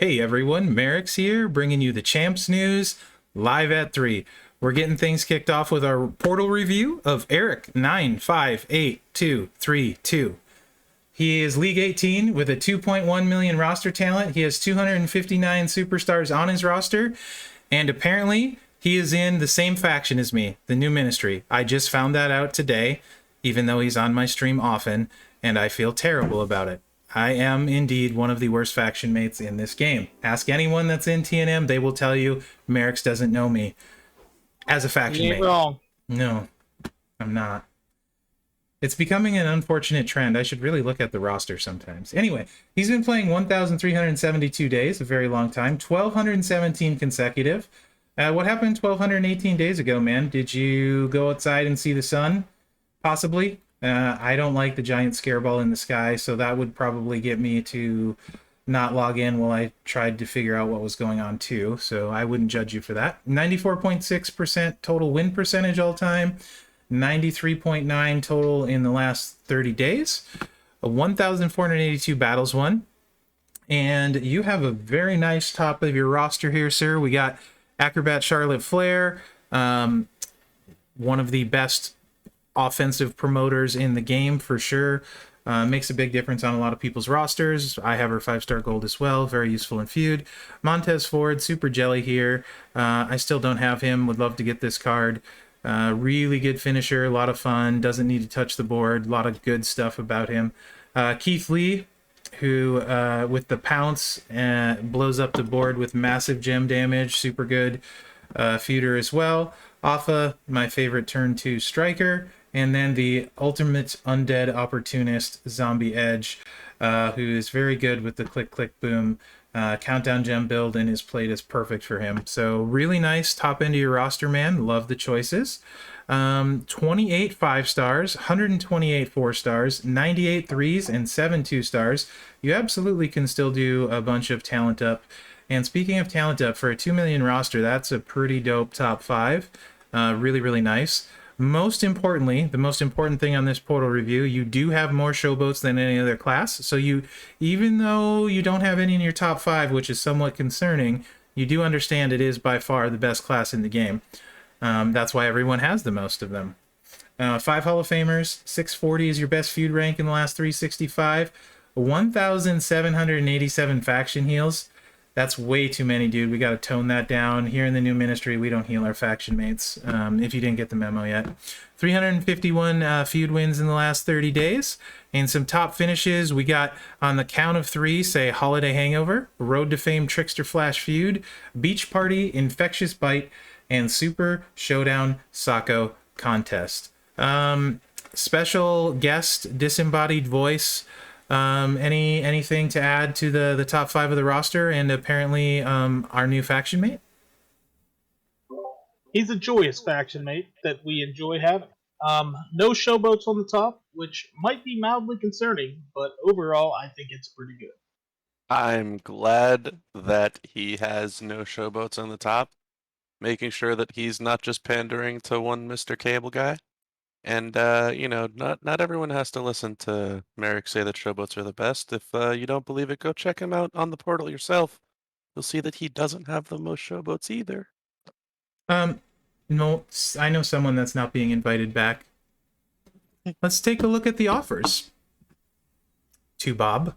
Hey everyone, Mherex here, bringing you the Champs news live at 3. We're getting things kicked off with our portal review of Eric 958232. He is League 18 with a 2.1 million roster talent. He has 259 superstars on his roster, and apparently he is in the same faction as me, the New Ministry. I just found that out today, even though he's on my stream often, and I feel terrible about it. I am indeed one of the worst faction mates in this game. Ask anyone that's in TNM, they will tell you Mherex doesn't know me as a faction You ain't mate. wrong. No, I'm not. It's becoming an unfortunate trend. I should really look at the roster sometimes. Anyway, he's been playing 1,372 days, a very long time, 1,217 consecutive. What happened 1,218 days ago, man? Did you go outside and see the sun? Possibly. I don't like the giant scare ball in the sky, so that would probably get me to not log in while I tried to figure out what was going on too, so I wouldn't judge you for that. 94.6% total win percentage all time, 93.9 total in the last 30 days, 1,482 battles won, and you have a very nice top of your roster here, sir. We got Acrobat Charlotte Flair, one of the best offensive promoters in the game for sure. Makes a big difference on a lot of people's rosters. I have her 5-star gold as well, very useful in feud. Montez Ford, super jelly here. I still don't have him, would love to get this card. Really good finisher, a lot of fun, doesn't need to touch the board, a lot of good stuff about him. Keith Lee, who with the pounce blows up the board with massive gem damage, super good feuder as well. Alpha, my favorite turn 2 striker, and then the ultimate undead opportunist, Zombie Edge, who is very good with the click click boom countdown gem build, and his plate is perfect for him. So really nice top end of your roster, man. Love the choices. 28 5-stars, 128 4-stars, 98 3s, and 7 2-stars. You absolutely can still do a bunch of talent up. And speaking of talent up, for a 2 million roster, that's a pretty dope top 5. Really, really nice. Most importantly, the most important thing on this portal review, you do have more showboats than any other class. So you, even though you don't have any in your top 5, which is somewhat concerning, you do understand it is by far the best class in the game. That's why everyone has the most of them. 5 Hall of Famers, 640 is your best feud rank in the last 365, 1,787 faction heals. That's way too many, dude. We got to tone that down. Here in the New Ministry, we don't heal our faction mates, if you didn't get the memo yet. 351 feud wins in the last 30 days. And some top finishes. We got, on the count of 3, say Holiday Hangover, Road to Fame Trickster Flash Feud, Beach Party, Infectious Bite, and Super Showdown Sako Contest. Special guest, Disembodied Voice. Anything to add to the top 5 of the roster, and apparently our new faction mate? He's a joyous faction mate that we enjoy having. No showboats on the top, which might be mildly concerning, but overall I think it's pretty good. I'm glad that he has no showboats on the top, making sure that he's not just pandering to one Mr. Cable guy. And, you know, not everyone has to listen to Mherex say that showboats are the best. If you don't believe it, go check him out on the portal yourself. You'll see that he doesn't have the most showboats either. No, I know someone that's not being invited back. Let's take a look at the offers. To Bob.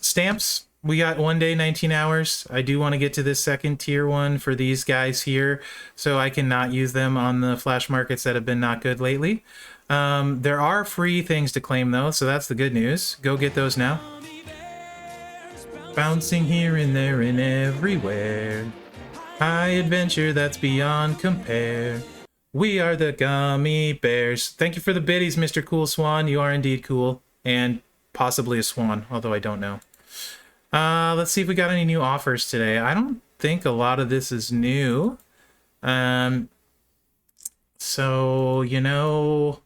Stamps. We got 1 day, 19 hours. I do want to get to this second tier one for these guys here, so I can not use them on the flash markets that have been not good lately. There are free things to claim though, so that's the good news. Go get those now. Bouncing here and there and everywhere. High adventure that's beyond compare. We are the Gummy Bears. Thank you for the biddies, Mr. Cool Swan. You are indeed cool, and possibly a swan, although I don't know. Let's see if we got any new offers today. I don't think a lot of this is new. So, you know,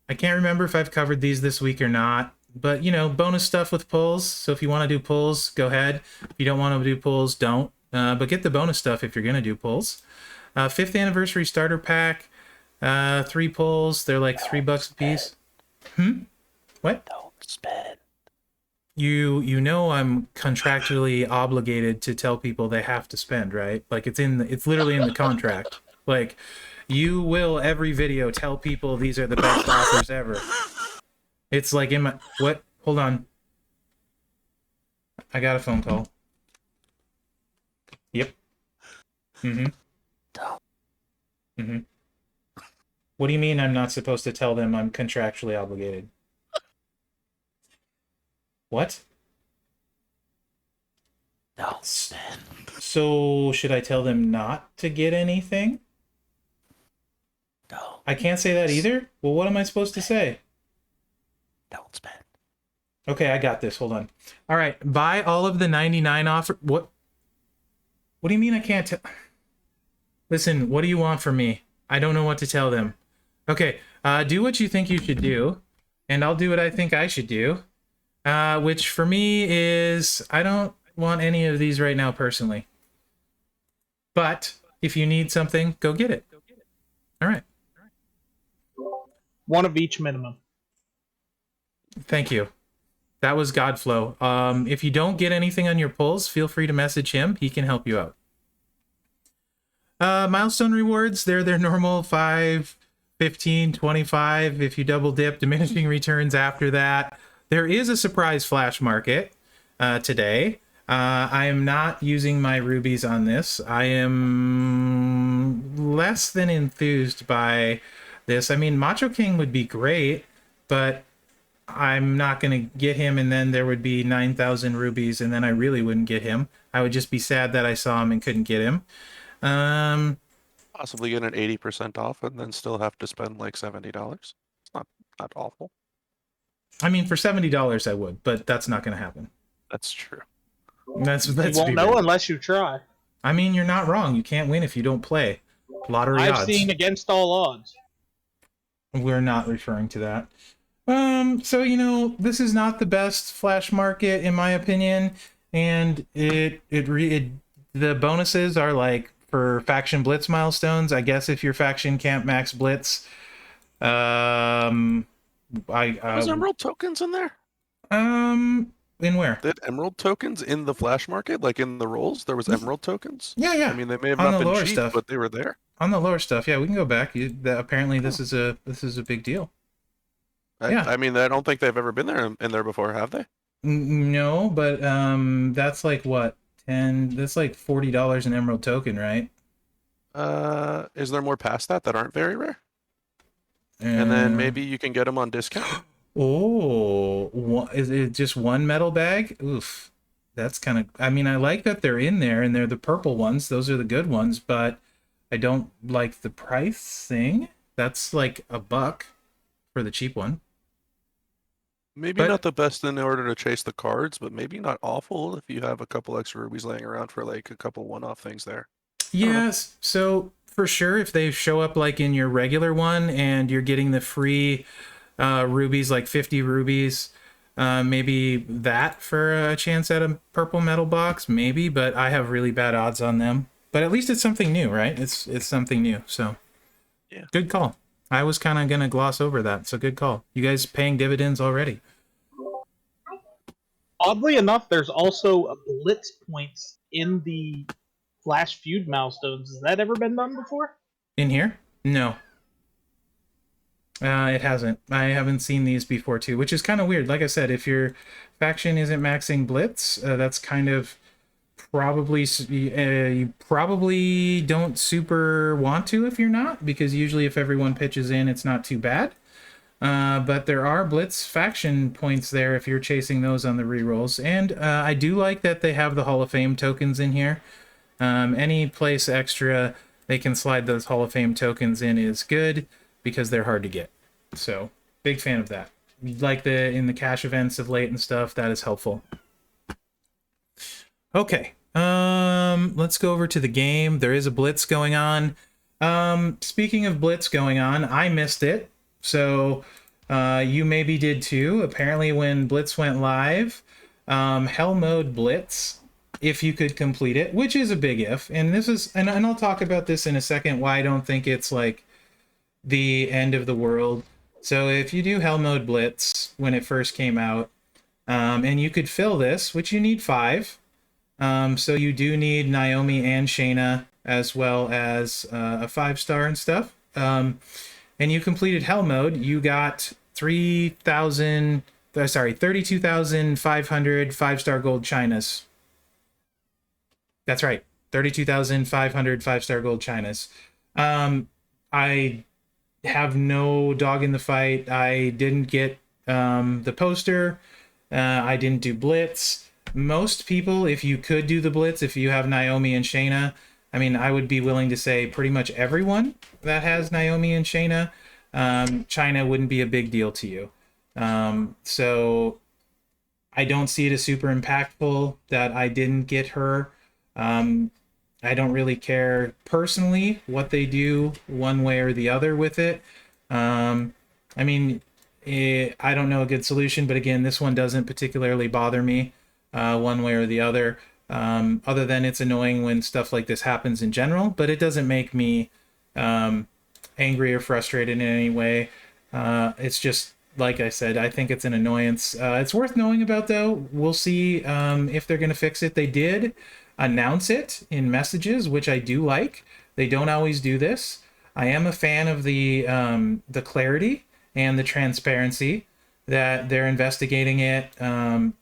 I can't remember if I've covered these this week or not. But, you know, bonus stuff with pulls. So if you want to do pulls, go ahead. If you don't want to do pulls, don't. But get the bonus stuff if you're going to do pulls. 5th anniversary starter pack. 3 pulls. They're like $3 a piece. What? Don't spend. you know I'm contractually obligated to tell people they have to spend, right? Like it's literally in the contract. Like you will every video tell people these are the best offers ever. It's like in my what? Hold on. I got a phone call. Yep. Mm-hmm. Mm-hmm. What do you mean I'm not supposed to tell them I'm contractually obligated? What? No. So should I tell them not to get anything? No. I can't say that either? Well, what am I supposed to say? Don't spend. Okay, I got this. Hold on. All right, buy all of the 99 offer. What do you mean I can't tell? Listen, what do you want from me? I don't know what to tell them. Okay, do what you think you should do, and I'll do what I think I should do. Which for me is I don't want any of these right now personally. But if you need something, go get it. All right. One of each minimum. Thank you. That was Godflow. If you don't get anything on your pulls, feel free to message him. He can help you out. Milestone rewards, they're their normal 5, 15, 25. If you double dip, diminishing returns after that. There is a surprise flash market today. I am not using my rubies on this. I am less than enthused by this. I mean, Macho King would be great, but I'm not going to get him, and then there would be 9,000 rubies, and then I really wouldn't get him. I would just be sad that I saw him and couldn't get him. Possibly get an 80% off and then still have to spend like $70. It's not awful. I mean, for $70 I would, but that's not going to happen. That's true. Let's You be won't know real. unless you try. I mean, you're not wrong. You can't win if you don't play. Lottery I've odds. seen against all odds. We're not referring to that. So, you know, this is not the best flash market in my opinion, and the bonuses are like for faction blitz milestones. I guess if your faction can't max blitz, Was Emerald tokens in there? in where? They had Emerald tokens in the flash market, like in the rolls. There was Emerald tokens. Yeah. I mean, they may have On not the been lower cheap, stuff. but they were there. On the lower stuff, yeah, we can go back. Apparently, this is a big deal. Yeah. I mean, I don't think they've ever been there in there before, have they? No, but that's like what 10. That's like $40 an Emerald token, right? Is there more past that aren't very rare? And then Uh, maybe you can get them on discount. is it just one metal bag? Oof, that's kind of. I mean, I like that they're in there and they're the purple ones. Those are the good ones, but I don't like the pricing. That's like $1 for the cheap one. Maybe But- not the best in order to chase the cards, but maybe not awful if you have a couple extra rubies laying around for like a couple one-off things there. Yes, so for sure, if they show up like in your regular one and you're getting the free rubies, like 50 rubies, maybe that for a chance at a purple metal box, maybe, but I have really bad odds on them. But at least it's something new, right? It's something new, so Yeah. Good call. I was kind of going to gloss over that, so good call. You guys paying dividends already. Oddly enough, there's also a Blitz points in the Flash Feud milestones. Has that ever been done before? In here? No. It hasn't. I haven't seen these before too, which is kind of weird. Like I said, if your faction isn't maxing Blitz, that's kind of probably you probably don't super want to if you're not, because usually if everyone pitches in, it's not too bad. But there are Blitz faction points there if you're chasing those on the rerolls, and I do like that they have the Hall of Fame tokens in here. Any place extra they can slide those Hall of Fame tokens in is good because they're hard to get. So big fan of that. Like in the cash events of late and stuff, that is helpful. Okay, let's go over to the game. There is a Blitz going on. Speaking of Blitz going on, I missed it. So you maybe did too. Apparently when Blitz went live, Hell Mode Blitz, if you could complete it, which is a big if, and this is, and I'll talk about this in a second, why I don't think it's like the end of the world. So if you do Hell Mode Blitz when it first came out, And you could fill this, which you need 5. So you do need Naomi and Chyna, as well as a 5-star and stuff. And you completed Hell Mode. You got 32,500 5-star gold Chynas. That's right, 32,500 5-star gold Chynas. I have no dog in the fight. I didn't get the poster. I didn't do Blitz. Most people, if you could do the Blitz, if you have Naomi and Chyna, I mean, I would be willing to say pretty much everyone that has Naomi and Chyna, Chyna wouldn't be a big deal to you. So I don't see it as super impactful that I didn't get her. I don't really care personally what they do one way or the other with it. I mean, I don't know a good solution, but again, this one doesn't particularly bother me one way or the other. Other than it's annoying when stuff like this happens in general, but it doesn't make me angry or frustrated in any way. It's just, like I said, I think it's an annoyance. It's worth knowing about, though. We'll see if they're going to fix it. They did announce it in messages, which I do like. They don't always do this. I am a fan of the clarity and the transparency that they're investigating it. And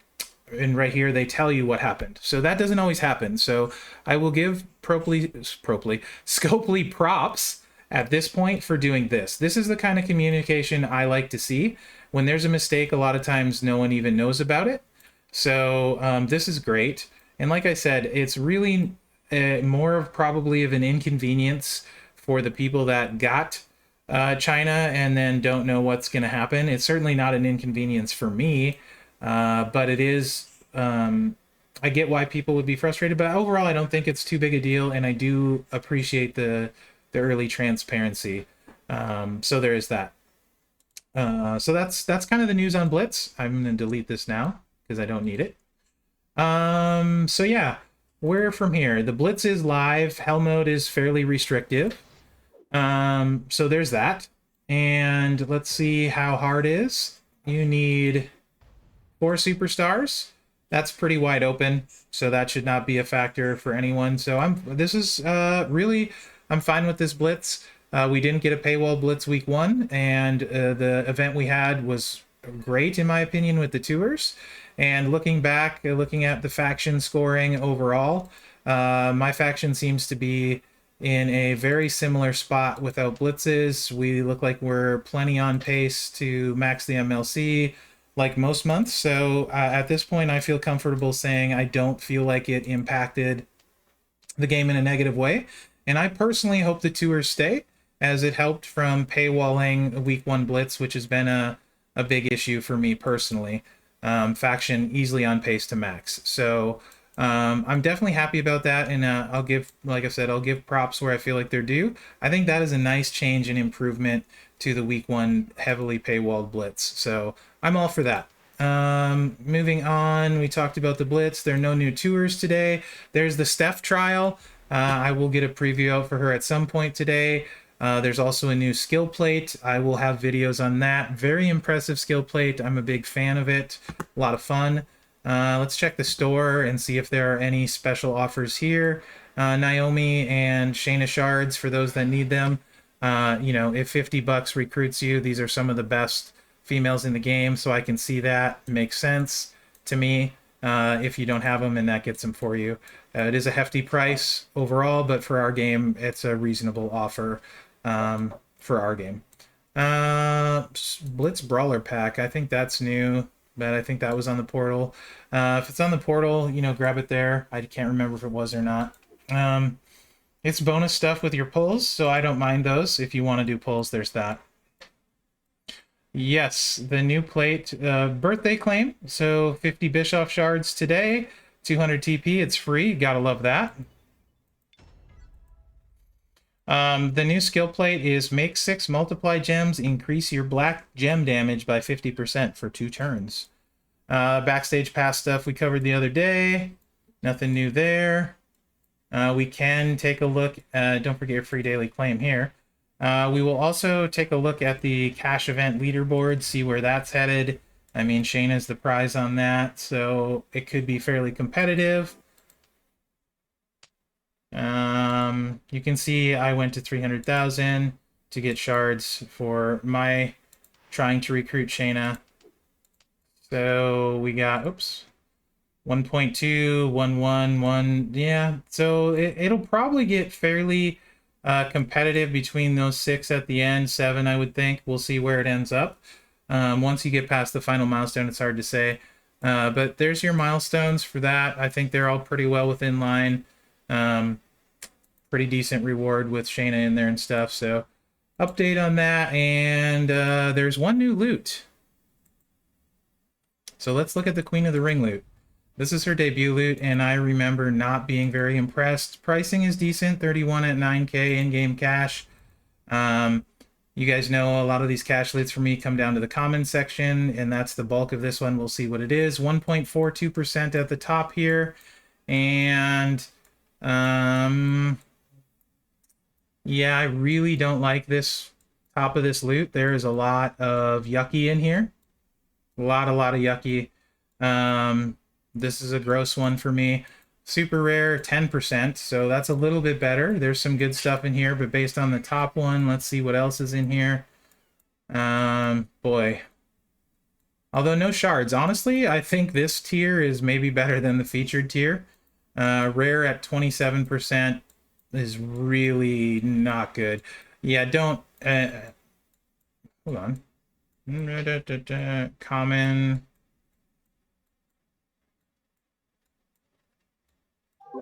right here, they tell you what happened. So that doesn't always happen. So I will give Scopely props at this point for doing this. This is the kind of communication I like to see. When there's a mistake, a lot of times no one even knows about it. So this is great. And like I said, it's really more of probably of an inconvenience for the people that got Chyna and then don't know what's going to happen. It's certainly not an inconvenience for me, but it is. I get why people would be frustrated, but overall, I don't think it's too big a deal, and I do appreciate the early transparency. So there is that. So that's kind of the news on Blitz. I'm going to delete this now because I don't need it. So yeah, where from here? The Blitz is live. Hell mode is fairly restrictive. So there's that. And let's see how hard it is. You need 4 superstars. That's pretty wide open, so that should not be a factor for anyone. So I'm fine with this Blitz. We didn't get a paywall Blitz week 1, and the event we had was great in my opinion with the tours. And looking back, looking at the faction scoring overall, my faction seems to be in a very similar spot without blitzes. We look like we're plenty on pace to max the MLC like most months. So at this point, I feel comfortable saying I don't feel like it impacted the game in a negative way. And I personally hope the tours stay, as it helped from paywalling a week 1 blitz, which has been a big issue for me personally. Faction easily on pace to max. So I'm definitely happy about that, and I'll give, like I said, I'll give props where I feel like they're due. I think that is a nice change and improvement to the week 1 heavily paywalled blitz. So I'm all for that. Moving on, we talked about the blitz. There are no new tours today. There's the Steph trial. I will get a preview out for her at some point today. There's also a new skill plate. I will have videos on that. Very impressive skill plate. I'm a big fan of it. A lot of fun. Let's check the store and see if there are any special offers here. Naomi and Chyna shards for those that need them. If $50 recruits you, these are some of the best females in the game, so I can see that. Makes sense to me if you don't have them and that gets them for you. It is a hefty price overall, but for our game, it's a reasonable offer for our game. Blitz Brawler Pack, I think that's new, but I think that was on the portal. If it's on the portal, grab it there. I can't remember if it was or not. It's bonus stuff with your pulls, so I don't mind those. If you want to do pulls, there's that. Yes, the new plate, birthday claim. So 50 Bischoff shards today, 200 TP, it's free. Gotta love that. The new skill plate is make 6 multiply gems, increase your black gem damage by 50% for 2 turns. Backstage pass stuff we covered the other day. Nothing new there. We can take a look. Don't forget your free daily claim here. We will also take a look at the cash event leaderboard, see where that's headed. I mean, Chyna's the prize on that, so it could be fairly competitive. You can see I went to 300,000 to get shards for my trying to recruit Chyna. So we got, oops, 1.2, 1, 1. Yeah, so it'll probably get fairly competitive between those 6 at the end, 7, I would think. We'll see where it ends up. Once you get past the final milestone, it's hard to say. But there's your milestones for that. I think they're all pretty well within line. Pretty decent reward with Chyna in there and stuff. So update on that. And there's one new loot. So let's look at the Queen of the Ring loot. This is her debut loot, and I remember not being very impressed. Pricing is decent, 31 at 9K in-game cash. You guys know a lot of these cash loots for me come down to the common section, and that's the bulk of this one. We'll see what it is. 1.42% at the top here. And yeah, I really don't like this top of this loot. There is a lot of yucky in here. A lot of yucky. This is a gross one for me. Super rare, 10%, so that's a little bit better. There's some good stuff in here, but based on the top one, let's see what else is in here. Boy. Although no shards. Honestly, I think this tier is maybe better than the featured tier. Rare at 27% is really not good. Yeah, don't... hold on. Common...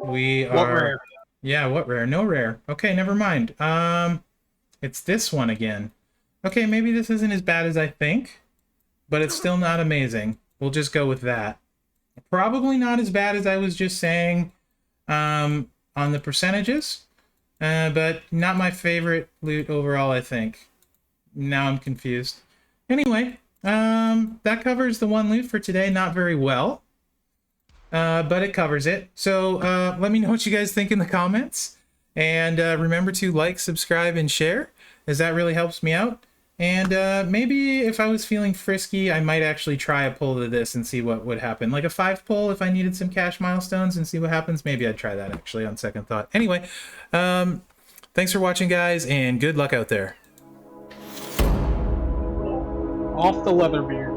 We are... What rare? Yeah, what rare? No rare. Okay, never mind. It's this one again. Okay, maybe this isn't as bad as I think, but it's still not amazing. We'll just go with that. Probably not as bad as I was just saying on the percentages, but not my favorite loot overall, I think. Now I'm confused. Anyway, that covers the one loot for today. Not very well. But it covers it. So let me know what you guys think in the comments. And remember to like, subscribe, and share, as that really helps me out. And maybe if I was feeling frisky, I might actually try a pull to this and see what would happen. Like a 5 pull if I needed some cash milestones and see what happens. Maybe I'd try that actually on second thought. Anyway, thanks for watching, guys, and good luck out there. Off the leather beard.